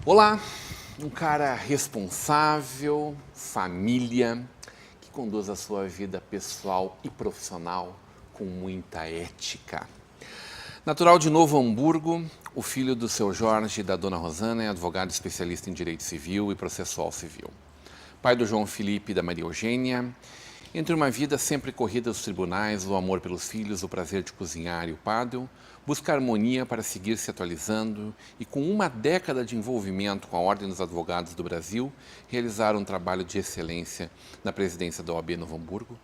Olá, um cara responsável, família, que conduz a sua vida pessoal e profissional com muita ética. Natural de Novo Hamburgo, o filho do seu Jorge e da dona Rosana é advogado especialista em direito civil e processual civil. Pai do João Felipe e da Maria Eugênia, entre uma vida sempre corrida aos tribunais, o amor pelos filhos, o prazer de cozinhar e o pádel, busca harmonia para seguir se atualizando e, com uma década de envolvimento com a Ordem dos Advogados do Brasil, realizar um trabalho de excelência na presidência da OAB Novo Hamburgo,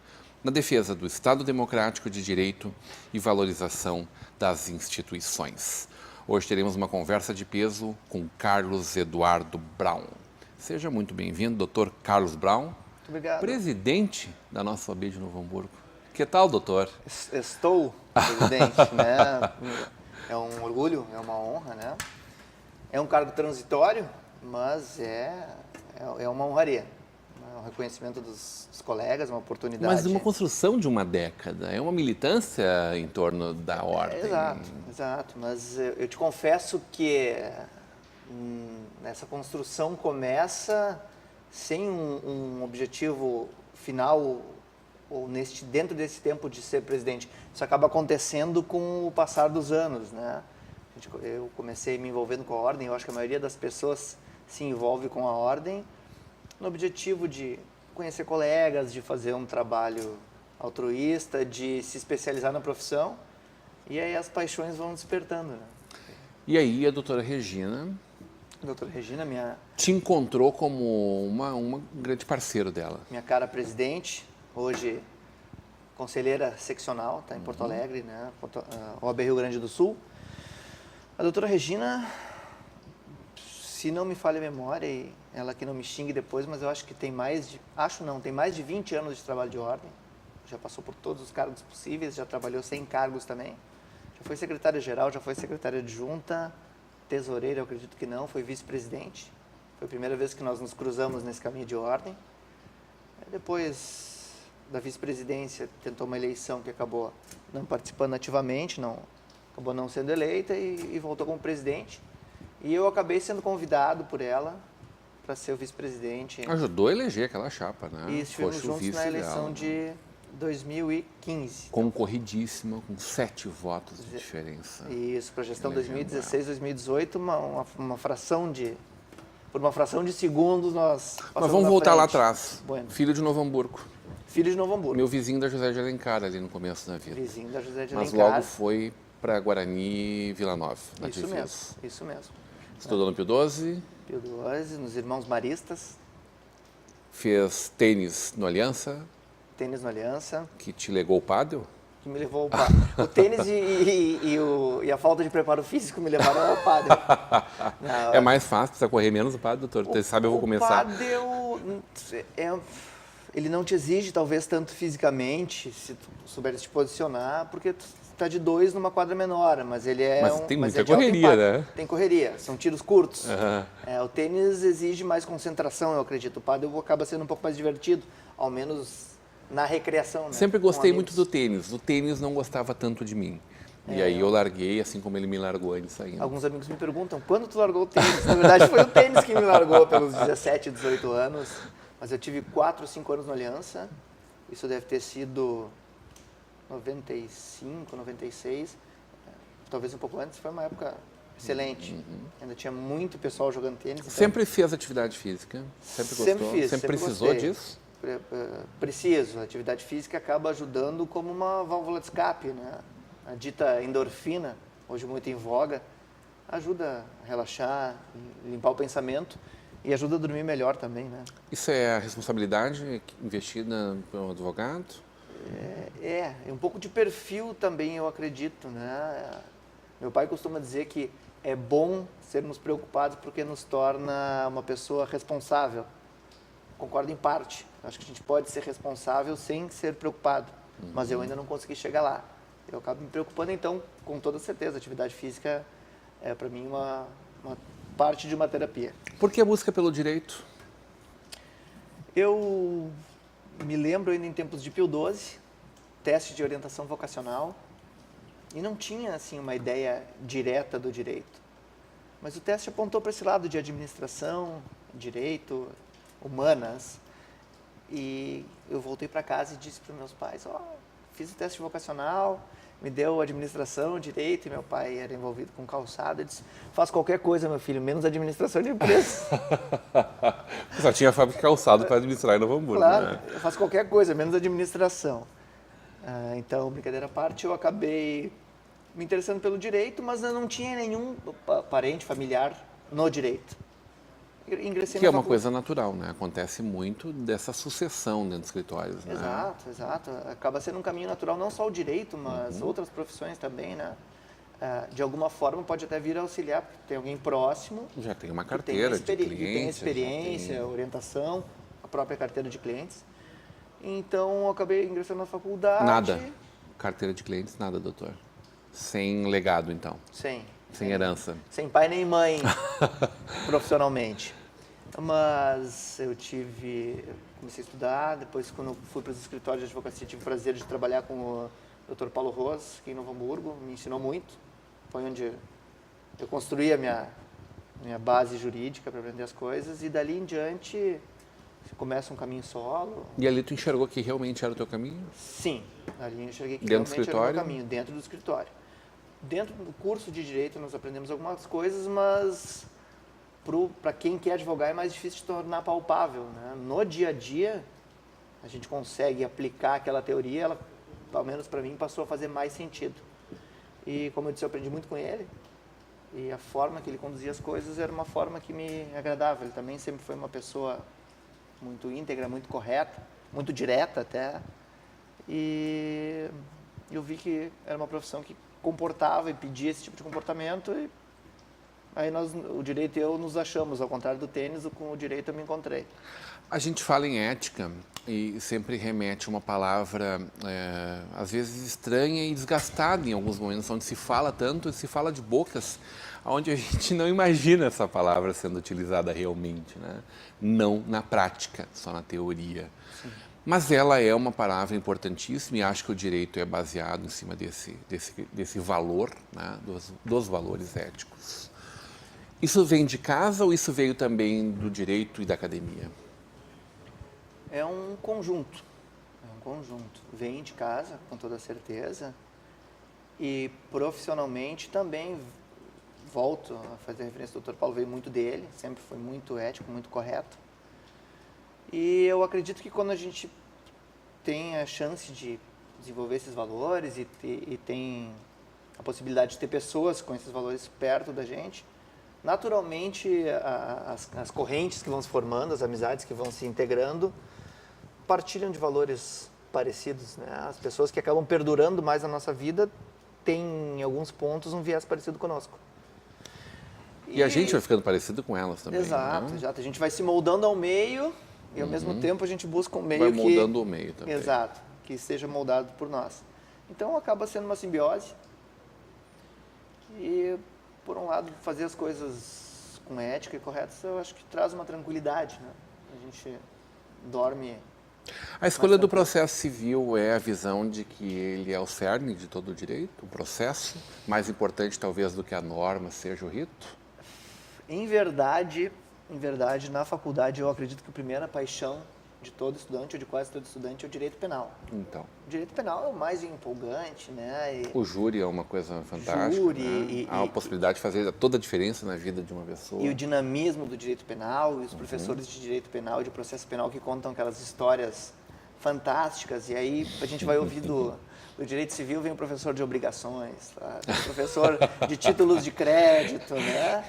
na defesa do Estado Democrático de Direito e valorização das instituições. Hoje teremos uma conversa de peso com Carlos Eduardo Braun. Seja muito bem-vindo, doutor Carlos Braun. Muito obrigado. Presidente da nossa OAB de Novo Hamburgo. Que tal, doutor? Estou presidente, né? É um orgulho, é uma honra, né? É um cargo transitório, mas é uma honraria. É um reconhecimento dos colegas, uma oportunidade. Mas uma construção de uma década, é uma militância em torno da ordem. Exato. Mas eu te confesso que essa construção começa sem um objetivo final ou dentro desse tempo de ser presidente. Isso acaba acontecendo com o passar dos anos, né? Eu comecei me envolvendo com a ordem, eu acho que a maioria das pessoas se envolve com a ordem no objetivo de conhecer colegas, de fazer um trabalho altruísta, de se especializar na profissão, e aí as paixões vão despertando, né? E aí a doutora Regina... Doutora Regina, te encontrou como uma grande parceira dela. Minha cara presidente, hoje conselheira seccional, está em Porto Alegre, né? OAB Rio Grande do Sul. A doutora Regina, se não me falha a memória, e ela que não me xingue depois, mas eu acho que tem mais de 20 anos de trabalho de ordem. Já passou por todos os cargos possíveis, já trabalhou sem cargos também. Já foi secretária-geral, já foi secretária adjunta, tesoureira, eu acredito que não, foi vice-presidente. Foi a primeira vez que nós nos cruzamos nesse caminho de ordem. Depois da vice-presidência, tentou uma eleição que acabou não participando ativamente, acabou não sendo eleita e voltou como presidente. E eu acabei sendo convidado por ela para ser o vice-presidente. Ajudou a eleger aquela chapa, né? E estivemos juntos na eleição de 2015. Concorridíssima, com 7 votos de diferença. Isso, para a gestão 2016-2018, por uma fração de segundos nós passamos. Mas vamos voltar lá atrás. Bueno. Filho de Novo Hamburgo. Filho de Novo Hamburgo. Meu vizinho da José de Alencar ali no começo da vida. Vizinho da José de Mas Alencar. logo foi para Guarani e Vila Nova. Isso mesmo. Estudou no Pio XII. Pio XII, nos Irmãos Maristas. Fez tênis no Aliança. Tênis no Aliança. Que te legou o pádel? Que me levou ao pádel. O tênis e a falta de preparo físico me levaram ao pádel. É mais fácil, precisa correr menos o pádel, doutor? Você sabe, eu vou começar. O pádel, ele não te exige talvez tanto fisicamente, se tu souberes te posicionar, porque tu está de 2 numa quadra menor, mas ele é tem muita correria, né? Tem correria, são tiros curtos. Uhum. O tênis exige mais concentração, eu acredito. O pádel acaba sendo um pouco mais divertido, ao menos na recreação, né? Sempre gostei muito do tênis. O tênis não gostava tanto de mim. E aí eu larguei, assim como ele me largou antes ainda. Alguns amigos me perguntam, quando tu largou o tênis? Na verdade, foi o tênis que me largou pelos 17, 18 anos. Mas eu tive 4, 5 anos na Aliança. Isso deve ter sido 95, 96. Talvez um pouco antes. Foi uma época excelente. Ainda tinha muito pessoal jogando tênis. Então... Sempre fez atividade física? Sempre gostou? Sempre precisou gostei. Disso? Preciso. A atividade física acaba ajudando como uma válvula de escape, né? A dita endorfina, hoje muito em voga, ajuda a relaxar, limpar o pensamento e ajuda a dormir melhor também, né? Isso é a responsabilidade investida pelo advogado? É um pouco de perfil também, eu acredito, né? Meu pai costuma dizer que é bom sermos preocupados porque nos torna uma pessoa responsável. Concordo em parte. Acho que a gente pode ser responsável sem ser preocupado. mas eu ainda não consegui chegar lá. Eu acabo me preocupando, então, com toda certeza, a atividade física é, para mim, uma parte de uma terapia. Por que a busca pelo direito? Eu me lembro ainda em tempos de Pio XII, teste de orientação vocacional, e não tinha, assim, uma ideia direta do direito. Mas o teste apontou para esse lado de administração, direito, humanas. E eu voltei para casa e disse para meus pais, fiz o teste vocacional, me deu administração, direito, e meu pai era envolvido com calçado. Eu disse, faz qualquer coisa, meu filho, menos administração de empresas. Só tinha a fábrica de calçado para administrar em Novo Hamburgo, Claro, né? eu faço qualquer coisa, menos administração. Então, brincadeira à parte, eu acabei me interessando pelo direito, mas eu não tinha nenhum parente, familiar no direito. Ingressei Que na é uma faculdade. coisa natural, né? Acontece muito dessa sucessão dentro dos escritórios, né? Exato, exato. Acaba sendo um caminho natural, não só o direito, mas outras profissões também, né? De alguma forma pode até vir a auxiliar, porque tem alguém próximo Já tem uma que tem carteira de que tem clientes. experiência, orientação, a própria carteira de clientes. Então, eu acabei ingressando na faculdade. Nada. Carteira de clientes, nada, doutor. Sem legado, então. Sem herança. Sem pai nem mãe, profissionalmente. Mas eu comecei a estudar, depois quando eu fui para os escritórios de advocacia, tive o prazer de trabalhar com o Dr. Paulo Ros, aqui em Novo Hamburgo, me ensinou muito. Foi onde eu construí a minha base jurídica para aprender as coisas, e dali em diante você começa um caminho solo. E ali tu enxergou que realmente era o teu caminho? Sim, ali eu enxerguei que Dentro do realmente era o escritório? meu caminho, dentro do escritório. Dentro do curso de Direito nós aprendemos algumas coisas, mas para quem quer advogar é mais difícil de tornar palpável, né? No dia a dia, a gente consegue aplicar aquela teoria, ela, pelo menos para mim, passou a fazer mais sentido. E como eu disse, eu aprendi muito com ele, e a forma que ele conduzia as coisas era uma forma que me agradava. Ele também sempre foi uma pessoa muito íntegra, muito correta, muito direta até, e eu vi que era uma profissão que comportava e pedia esse tipo de comportamento, e aí o direito e eu nos achamos, ao contrário do tênis, com o direito eu me encontrei. A gente fala em ética e sempre remete a uma palavra, às vezes estranha e desgastada em alguns momentos, onde se fala tanto, se fala de bocas, onde a gente não imagina essa palavra sendo utilizada realmente, né? Não na prática, só na teoria. Sim. Mas ela é uma palavra importantíssima, e acho que o direito é baseado em cima desse valor, né? dos valores éticos. Isso vem de casa ou isso veio também do direito e da academia? É um conjunto. Vem de casa, com toda certeza, e profissionalmente também volto a fazer referência ao Dr. Paulo, veio muito dele, sempre foi muito ético, muito correto. E eu acredito que quando a gente tem a chance de desenvolver esses valores e tem a possibilidade de ter pessoas com esses valores perto da gente, naturalmente as correntes que vão se formando, as amizades que vão se integrando, partilham de valores parecidos, né? As pessoas que acabam perdurando mais na nossa vida têm, em alguns pontos, um viés parecido conosco. E a gente vai ficando parecido com elas também. Exato, né? exato. A gente vai se moldando ao meio e, ao mesmo tempo, a gente busca um meio Vai moldando o meio também. Exato, que seja moldado por nós. Então, acaba sendo uma simbiose. E, por um lado, fazer as coisas com ética e corretas, eu acho que traz uma tranquilidade, né? A gente dorme. A escolha do processo civil é a visão de que ele é o cerne de todo o direito, o processo, mais importante talvez do que a norma seja o rito? Em verdade, na faculdade eu acredito que a primeira paixão de todo estudante, ou de quase todo estudante, é o direito penal. Então. O direito penal é o mais empolgante, né? O júri é uma coisa fantástica. Júri né? Há a possibilidade de fazer toda a diferença na vida de uma pessoa. E o dinamismo do direito penal, e os professores de direito penal e de processo penal que contam aquelas histórias fantásticas. E aí a gente vai ouvir do direito civil, vem o professor de obrigações, tá? Vem o professor de títulos de crédito, né?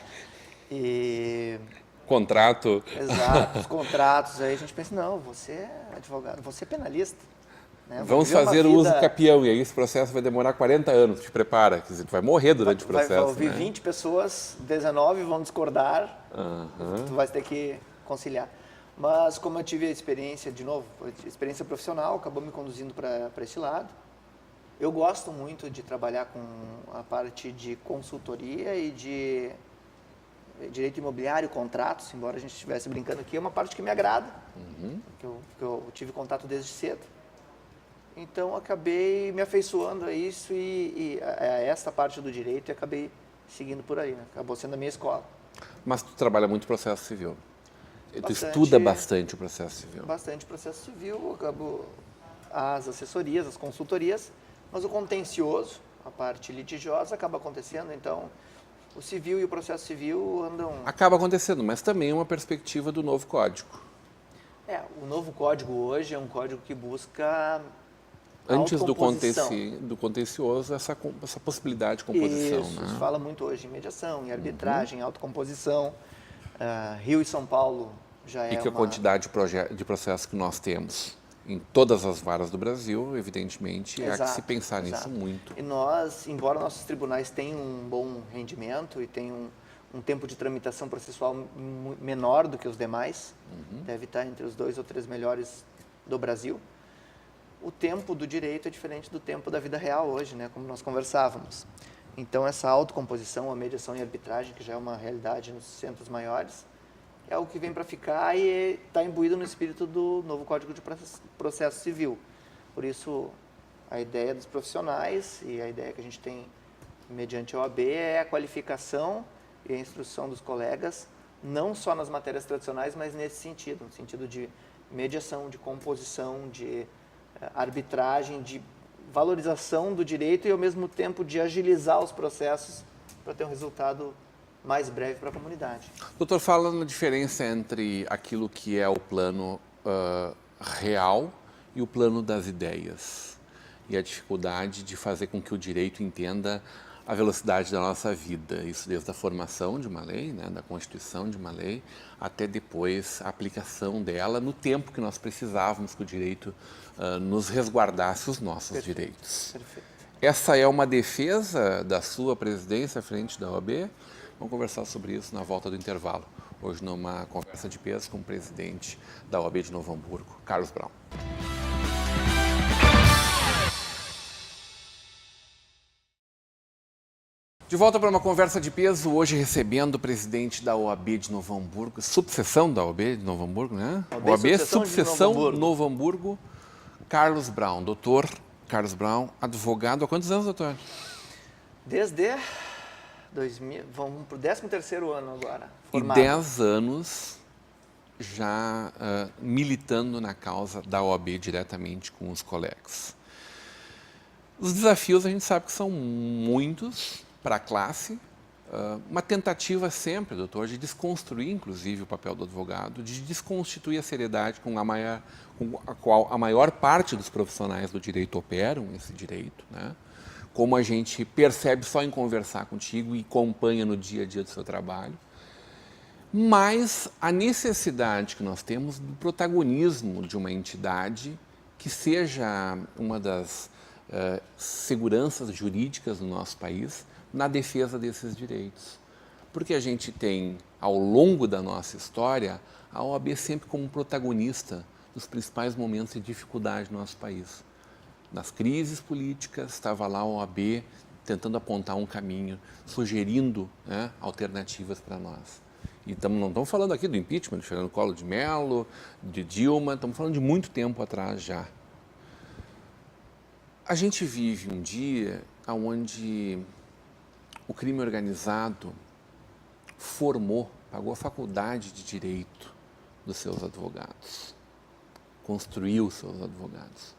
E... Contrato. Exato, os contratos. Aí a gente pensa, não, você é advogado, você é penalista. Né? Vamos fazer o uso capião, e aí esse processo vai demorar 40 anos, te prepara, quer dizer, tu vai morrer durante o processo. Vai ouvir, né? 20 pessoas, 19 vão discordar, tu vai ter que conciliar. Mas como eu tive a experiência, de novo, a experiência profissional, acabou me conduzindo para esse lado. Eu gosto muito de trabalhar com a parte de consultoria e de direito imobiliário, contratos, embora a gente estivesse brincando aqui, é uma parte que me agrada, que eu tive contato desde cedo. Então, acabei me afeiçoando a isso e a esta parte do direito e acabei seguindo por aí, né? Acabou sendo a minha escola. Mas tu trabalha muito processo civil. Tu Bastante. estuda bastante o processo civil. Bastante processo civil, acabo as assessorias, as consultorias, mas o contencioso, a parte litigiosa, acaba acontecendo, então o civil e o processo civil andam... Acaba acontecendo, mas também é uma perspectiva do novo código. O novo código hoje é um código que busca Antes do autocomposição. contencioso, essa possibilidade de composição. Isso, né? se fala muito hoje em mediação, em arbitragem, autocomposição. Rio e São Paulo já E que a quantidade de processos que nós temos em todas as varas do Brasil, evidentemente, há que se pensar nisso muito. E nós, embora nossos tribunais tenham um bom rendimento e tenham um tempo de tramitação processual menor do que os demais, deve estar entre os 2 ou 3 melhores do Brasil, o tempo do direito é diferente do tempo da vida real hoje, né, como nós conversávamos. Então, essa autocomposição, a mediação e a arbitragem, que já é uma realidade nos centros maiores, é algo que vem para ficar e está imbuído no espírito do novo Código de Processo Civil. Por isso, a ideia dos profissionais e a ideia que a gente tem mediante a OAB é a qualificação e a instrução dos colegas, não só nas matérias tradicionais, mas nesse sentido, no sentido de mediação, de composição, de arbitragem, de valorização do direito e, ao mesmo tempo, de agilizar os processos para ter um resultado mais breve para a comunidade. Doutor, fala na diferença entre aquilo que é o plano real e o plano das ideias e a dificuldade de fazer com que o direito entenda a velocidade da nossa vida, isso desde a formação de uma lei, né, da constituição de uma lei, até depois a aplicação dela no tempo que nós precisávamos que o direito nos resguardasse os nossos direitos. Perfeito. Essa é uma defesa da sua presidência à frente da OAB? Vamos conversar sobre isso na volta do intervalo. Hoje numa conversa de peso com o presidente da OAB de Novo Hamburgo, Carlos Brown. De volta para uma conversa de peso, hoje recebendo o presidente da OAB de Novo Hamburgo, subseção da OAB de Novo Hamburgo, né? OAB subseção Novo Hamburgo, Carlos Brown. Doutor Carlos Brown, advogado há quantos anos, doutor? Desde 2000, vamos para o 13º ano agora. Formado. E 10 anos já militando na causa da OAB diretamente com os colegas. Os desafios a gente sabe que são muitos para a classe, uma tentativa sempre, doutor, de desconstruir, inclusive, o papel do advogado, de desconstituir a seriedade com a qual a maior parte dos profissionais do direito operam esse direito, né? Como a gente percebe só em conversar contigo e acompanha no dia a dia do seu trabalho, mas a necessidade que nós temos do protagonismo de uma entidade que seja uma das seguranças jurídicas do nosso país na defesa desses direitos. Porque a gente tem, ao longo da nossa história, a OAB sempre como protagonista dos principais momentos de dificuldade do nosso país. Nas crises políticas, estava lá a OAB tentando apontar um caminho, sugerindo, né, alternativas para nós. E não estamos falando aqui do impeachment, de Fernando Collor de Mello, de Dilma, estamos falando de muito tempo atrás já. A gente vive um dia onde o crime organizado pagou a faculdade de direito dos seus advogados, construiu seus advogados.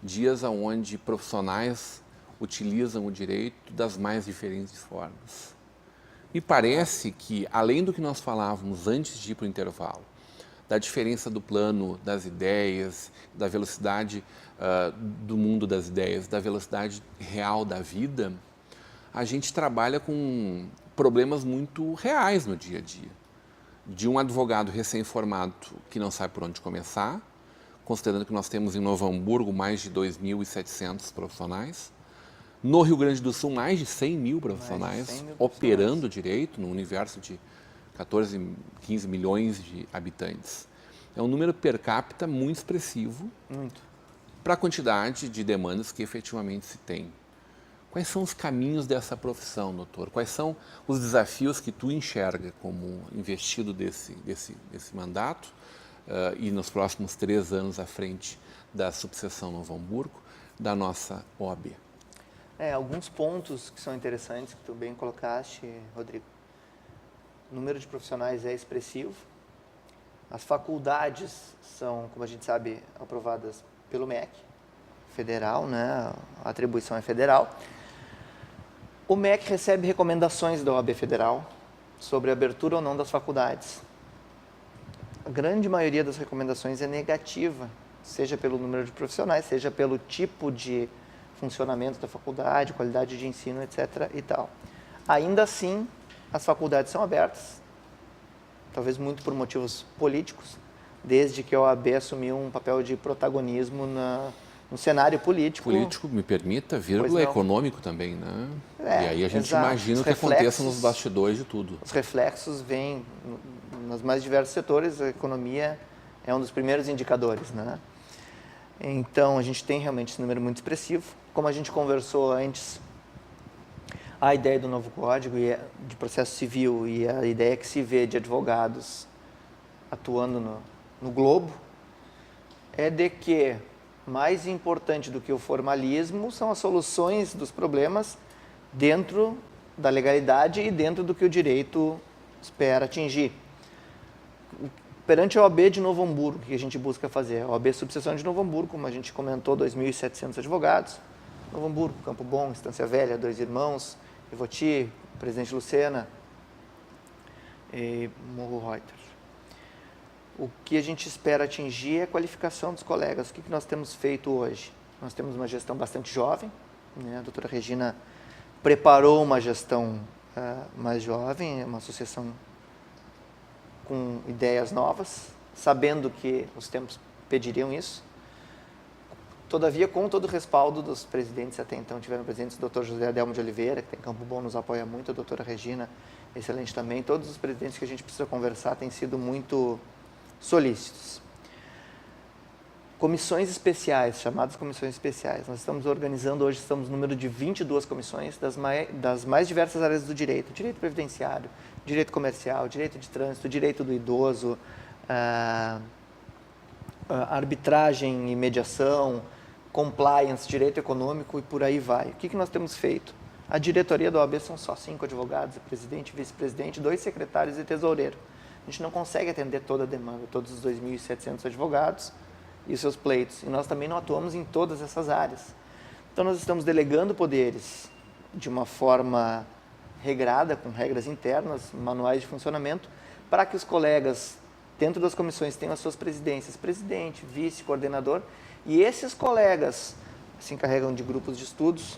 Dias onde profissionais utilizam o direito das mais diferentes formas. Me parece que, além do que nós falávamos antes de ir para o intervalo, da diferença do plano das ideias, da velocidade do mundo das ideias, da velocidade real da vida, a gente trabalha com problemas muito reais no dia a dia. De um advogado recém-formado que não sabe por onde começar, considerando que nós temos em Novo Hamburgo mais de 2.700 profissionais, no Rio Grande do Sul mais de 100 mil profissionais operando direito no universo de 14, 15 milhões de habitantes. É um número per capita muito expressivo Muito. para a quantidade de demandas que efetivamente se tem. Quais são os caminhos dessa profissão, doutor? Quais são os desafios que tu enxerga como investido desse mandato e nos próximos 3 anos à frente da subseção Novo Hamburgo, da nossa OAB? Alguns pontos que são interessantes, que tu bem colocaste, Rodrigo. O número de profissionais é expressivo. As faculdades são, como a gente sabe, aprovadas pelo MEC federal, né? A atribuição é federal. O MEC recebe recomendações da OAB Federal sobre a abertura ou não das faculdades. A grande maioria das recomendações é negativa, seja pelo número de profissionais, seja pelo tipo de funcionamento da faculdade, qualidade de ensino, etc. e tal. Ainda assim, as faculdades são abertas, talvez muito por motivos políticos, desde que a OAB assumiu um papel de protagonismo no cenário político. Político, me permita, vírgula, econômico também, né? E aí a gente exato. imagina o que aconteça nos bastidores de tudo. Os reflexos vêm nos mais diversos setores, a economia é um dos primeiros indicadores, né? Então, a gente tem realmente esse número muito expressivo. Como a gente conversou antes, a ideia do novo Código de Processo Civil e a ideia que se vê de advogados atuando no globo é de que mais importante do que o formalismo são as soluções dos problemas dentro da legalidade e dentro do que o direito espera atingir. Perante a OAB de Novo Hamburgo, o que a gente busca fazer? A OAB Subseção de Novo Hamburgo, como a gente comentou, 2.700 advogados. Novo Hamburgo, Campo Bom, Estância Velha, Dois Irmãos, Ivoti, Presidente Lucena e Morro Reuter. O que a gente espera atingir é a qualificação dos colegas. O que nós temos feito hoje? Nós temos uma gestão bastante jovem, né? A doutora Regina preparou uma gestão mais jovem, uma associação com ideias novas, sabendo que os tempos pediriam isso. Todavia, com todo o respaldo dos presidentes, até então tiveram presidentes, o doutor José Adelmo de Oliveira, que tem Campo Bom, nos apoia muito, a doutora Regina, excelente também. Todos os presidentes que a gente precisa conversar têm sido muito solícitos. Comissões especiais, chamadas comissões especiais. Nós estamos organizando hoje, estamos no número de 22 comissões das mais diversas áreas do direito. Direito previdenciário, direito comercial, direito de trânsito, direito do idoso, arbitragem e mediação, compliance, direito econômico e por aí vai. O que nós temos feito? A diretoria da OAB são só 5 advogados, presidente, vice-presidente, 2 secretários e tesoureiro. A gente não consegue atender toda a demanda, todos os 2.700 advogados e seus pleitos. E nós também não atuamos em todas essas áreas. Então, nós estamos delegando poderes de uma forma regrada, com regras internas, manuais de funcionamento, para que os colegas dentro das comissões tenham as suas presidências, presidente, vice, coordenador, e esses colegas se encarregam de grupos de estudos,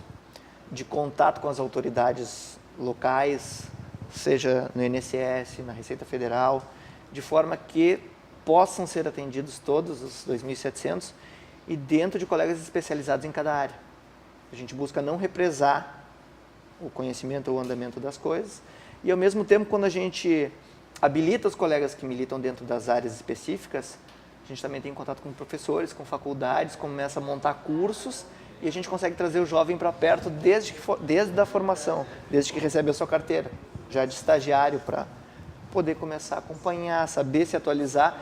de contato com as autoridades locais, seja no INSS, na Receita Federal, de forma que possam ser atendidos todos os 2.700 e dentro de colegas especializados em cada área. A gente busca não represar o conhecimento ou o andamento das coisas e, ao mesmo tempo, quando a gente habilita os colegas que militam dentro das áreas específicas, a gente também tem contato com professores, com faculdades, começa a montar cursos e a gente consegue trazer o jovem para perto desde a formação, desde que recebe a sua carteira, já de estagiário, para poder começar a acompanhar, saber se atualizar.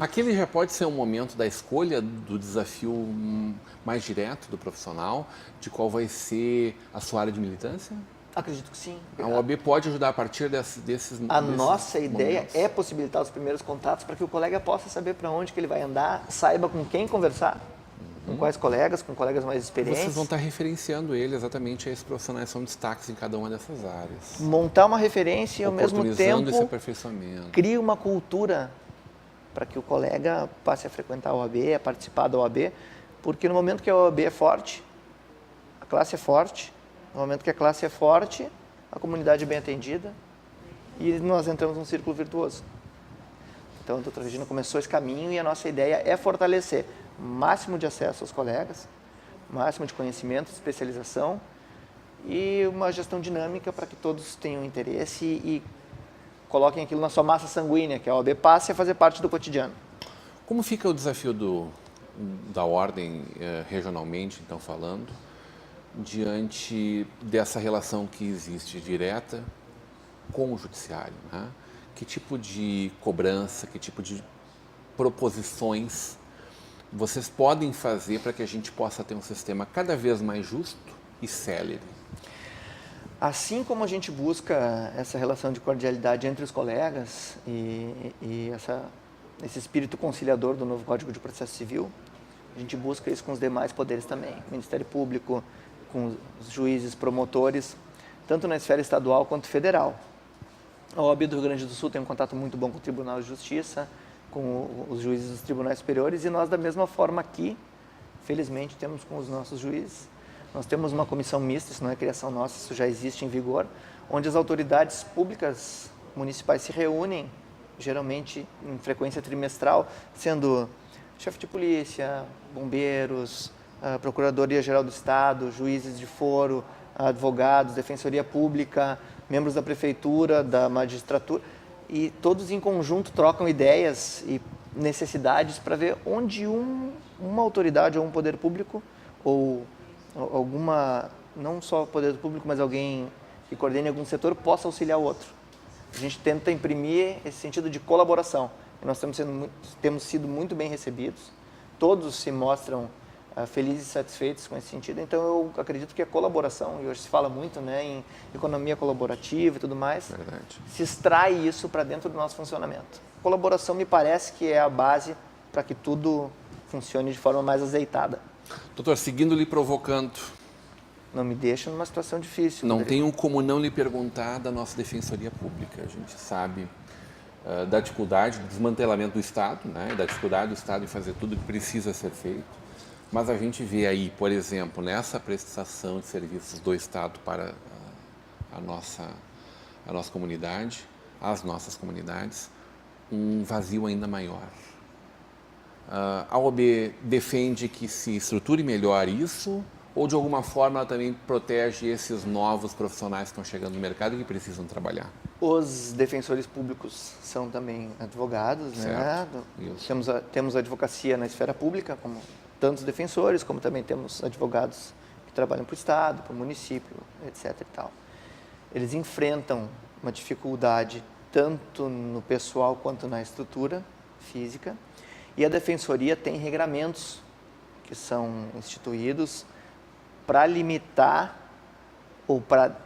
Aquele já pode ser um momento da escolha do desafio mais direto do profissional, de qual vai ser a sua área de militância? Acredito que sim. A OAB pode ajudar a partir desses A nossa ideia momentos. é possibilitar os primeiros contatos para que o colega possa saber para onde que ele vai andar, saiba com quem conversar, com quais colegas, com colegas mais experientes. Vocês vão estar referenciando ele exatamente a esses profissionais que são destaques em cada uma dessas áreas. Montar uma referência e, ao mesmo tempo, esse aperfeiçoamento. Cria uma cultura para que o colega passe a frequentar a OAB, a participar da OAB, porque no momento que a OAB é forte, a classe é forte. No momento que a classe é forte, a comunidade é bem atendida e nós entramos num círculo virtuoso. Então, a doutora Regina começou esse caminho e a nossa ideia é fortalecer o máximo de acesso aos colegas, o máximo de conhecimento, especialização e uma gestão dinâmica para que todos tenham interesse e coloquem aquilo na sua massa sanguínea, que a OAB passe a fazer parte do cotidiano. Como fica o desafio da ordem, regionalmente, então falando, diante dessa relação que existe direta com o judiciário, né? Que tipo de cobrança, que tipo de proposições vocês podem fazer para que a gente possa ter um sistema cada vez mais justo e célere? Assim como a gente busca essa relação de cordialidade entre os colegas esse espírito conciliador do novo Código de Processo Civil, a gente busca isso com os demais poderes também, com o Ministério Público, com os juízes, promotores, tanto na esfera estadual quanto federal. A OAB do Rio Grande do Sul tem um contato muito bom com o Tribunal de Justiça, com os juízes dos tribunais superiores, e nós, da mesma forma aqui, felizmente, temos com os nossos juízes. Nós temos uma comissão mista, isso não é criação nossa, isso já existe em vigor, onde as autoridades públicas municipais se reúnem, geralmente em frequência trimestral, sendo chefe de polícia, bombeiros, Procuradoria-Geral do Estado, juízes de foro, advogados, defensoria pública, membros da prefeitura, da magistratura, e todos em conjunto trocam ideias e necessidades para ver onde uma autoridade ou um poder público, ou alguma, não só poder público, mas alguém que coordene algum setor, possa auxiliar o outro. A gente tenta imprimir esse sentido de colaboração. E nós temos sido muito bem recebidos. Todos se mostram felizes e satisfeitos com esse sentido. Então, eu acredito que a colaboração, e hoje se fala muito, né, em economia colaborativa e tudo mais, Verdade. se extrai isso para dentro do nosso funcionamento. Colaboração me parece que é a base para que tudo funcione de forma mais azeitada. Doutor, seguindo lhe provocando, Não me deixa numa situação difícil. não Rodrigo. tenho como não lhe perguntar da nossa Defensoria Pública. A gente sabe da dificuldade do desmantelamento do Estado, né, da dificuldade do Estado em fazer tudo o que precisa ser feito. Mas a gente vê aí, por exemplo, nessa prestação de serviços do Estado para a nossa comunidade, as nossas comunidades, um vazio ainda maior. A OAB defende que se estruture melhor isso, ou de alguma forma ela também protege esses novos profissionais que estão chegando no mercado e que precisam trabalhar? Os defensores públicos são também advogados, né? Isso. Temos advocacia na esfera pública, como tantos defensores, como também temos advogados que trabalham para o Estado, para o município, etc. e tal. Eles enfrentam uma dificuldade tanto no pessoal quanto na estrutura física, e a defensoria tem regramentos que são instituídos para limitar ou para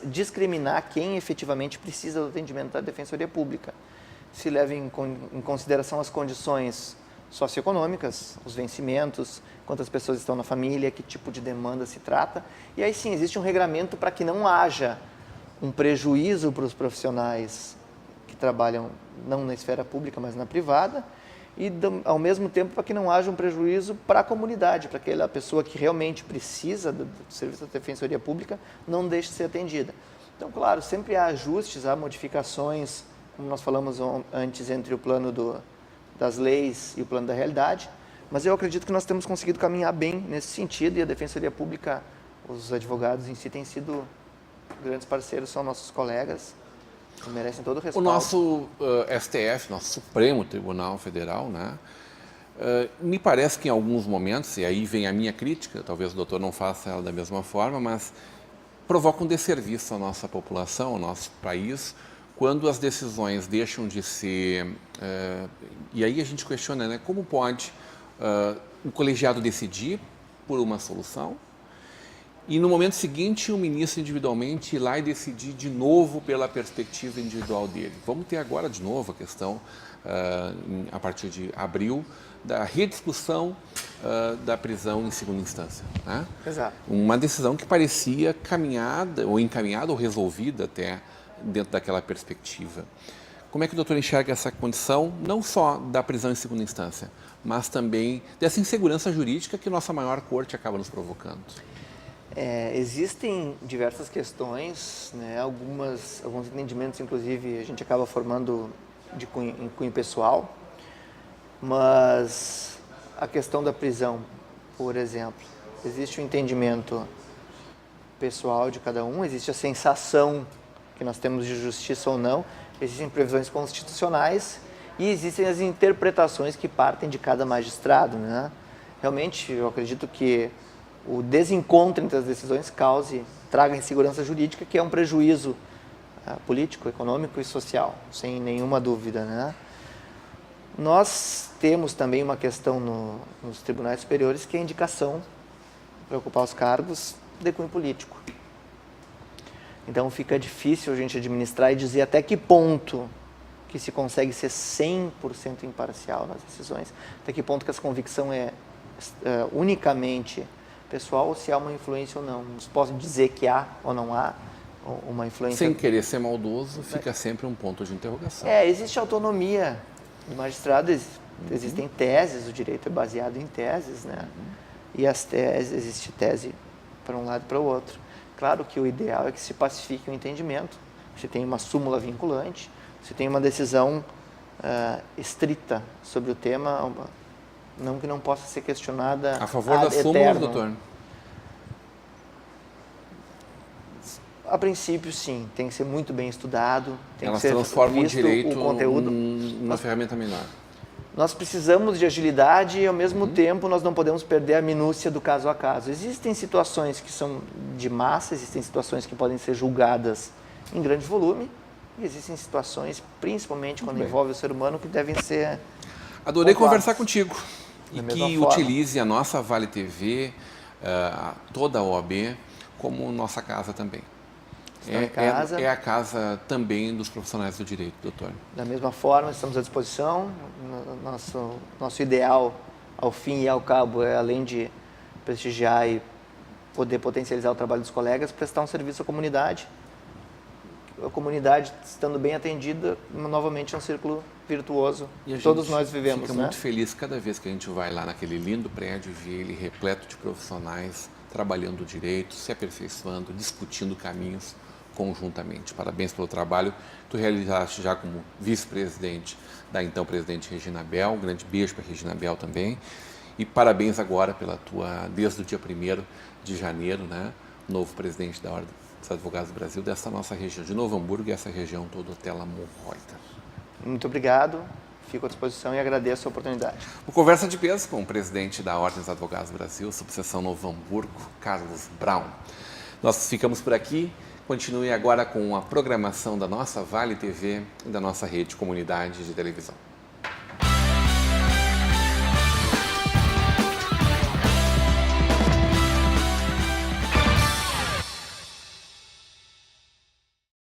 discriminar quem efetivamente precisa do atendimento da defensoria pública. Se leva em consideração as condições socioeconômicas, os vencimentos, quantas pessoas estão na família, que tipo de demanda se trata. E aí sim, existe um regramento para que não haja um prejuízo para os profissionais que trabalham não na esfera pública, mas na privada, e ao mesmo tempo para que não haja um prejuízo para a comunidade, para aquela pessoa que realmente precisa do serviço da defensoria pública não deixe de ser atendida. Então, claro, sempre há ajustes, há modificações, como nós falamos antes, entre o plano das leis e o plano da realidade, mas eu acredito que nós temos conseguido caminhar bem nesse sentido, e a defensoria pública, os advogados em si têm sido grandes parceiros, são nossos colegas, que merecem todo o O respaldo. nosso STF, nosso Supremo Tribunal Federal, né, me parece que em alguns momentos, e aí vem a minha crítica, talvez o doutor não faça ela da mesma forma, mas provoca um desserviço à nossa população, ao nosso país, quando as decisões deixam de ser... e aí a gente questiona, né, como pode o colegiado decidir por uma solução e no momento seguinte o ministro individualmente ir lá e decidir de novo pela perspectiva individual dele. Vamos ter agora de novo a questão, a partir de abril, da rediscussão da prisão em segunda instância. Né? Exato. Uma decisão que parecia caminhada, ou encaminhada, ou resolvida até dentro daquela perspectiva. Como é que o doutor enxerga essa condição, não só da prisão em segunda instância, mas também dessa insegurança jurídica que nossa maior corte acaba nos provocando? Existem diversas questões, né, alguns entendimentos, inclusive, a gente acaba formando em cunho pessoal, mas a questão da prisão, por exemplo, existe o entendimento pessoal de cada um, existe a sensação que nós temos de justiça ou não, existem previsões constitucionais e existem as interpretações que partem de cada magistrado, né? Realmente, eu acredito que o desencontro entre as decisões traga insegurança jurídica, que é um prejuízo político, econômico e social, sem nenhuma dúvida, né? Nós temos também uma questão nos tribunais superiores, que é a indicação para ocupar os cargos de cunho político. Então fica difícil a gente administrar e dizer até que ponto que se consegue ser 100% imparcial nas decisões, até que ponto que essa convicção é unicamente pessoal, ou se há uma influência ou não. Não posso dizer que há ou não há uma influência. Sem querer ser maldoso, fica sempre um ponto de interrogação. Existe autonomia do magistrado, existem teses, o direito é baseado em teses, né? E as teses, existe tese para um lado e para o outro. Claro que o ideal é que se pacifique o entendimento, você tem uma súmula vinculante, você tem uma decisão estrita sobre o tema, não que não possa ser questionada a favor da súmula, doutor? A princípio, sim. Tem que ser muito bem estudado, tem Elas que ser transformam visto o direito o conteúdo. numa ferramenta menor. Nós precisamos de agilidade e, ao mesmo tempo, nós não podemos perder a minúcia do caso a caso. Existem situações que são de massa, existem situações que podem ser julgadas em grande volume, e existem situações, principalmente quando envolve o ser humano, que devem ser Adorei pontuadas. conversar contigo. E que utilize a nossa Vale TV, toda a OAB, como nossa casa também. É a casa também dos profissionais do direito, doutor. Da mesma forma, estamos à disposição. Nosso ideal, ao fim e ao cabo, é, além de prestigiar e poder potencializar o trabalho dos colegas, prestar um serviço à comunidade. A comunidade, estando bem atendida, novamente é um círculo virtuoso. E todos nós vivemos, fica muito feliz cada vez que a gente vai lá naquele lindo prédio e vê ele repleto de profissionais trabalhando o direito, se aperfeiçoando, discutindo caminhos conjuntamente. Parabéns pelo trabalho que tu realizaste já como vice-presidente da então presidente Regina Bel. Um grande beijo para Regina Bel também. E parabéns agora desde o dia 1º de janeiro, né, novo presidente da Ordem dos Advogados do Brasil, dessa nossa região de Novo Hamburgo e essa região toda até Lamont-Reuter. Muito obrigado. Fico à disposição e agradeço a oportunidade. O Conversa de Peso com o presidente da Ordem dos Advogados do Brasil, subseção Novo Hamburgo, Carlos Brown. Nós ficamos por aqui. Continue agora com a programação da nossa Vale TV e da nossa rede comunidade de televisão.